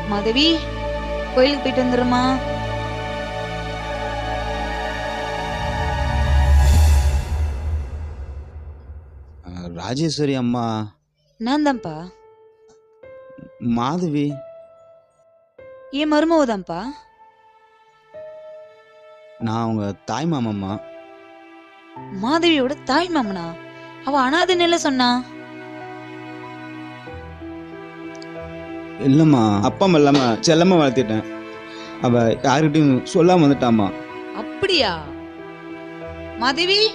மாதவி, கோயிலுக்கு போயிட்டு வந்துடுமா? ராஜேஸ்வரி அம்மா. நான் தான்ப்பா. மாதவி என் மருமவ தான்ப்பா. நான் அவங்க தாய் மாமம்மா. மாதவியோட தாய் மாமனா? அவ அனாதைன்னு சொன்னா. இல்லம்மா, அப்பா அம்மா இல்லாம செல்லம்மா வளர்த்திட்டேன். அவ யாருக்கிட்டையும் சொல்லாம வந்துட்டாமா. அப்படியா? மாதவி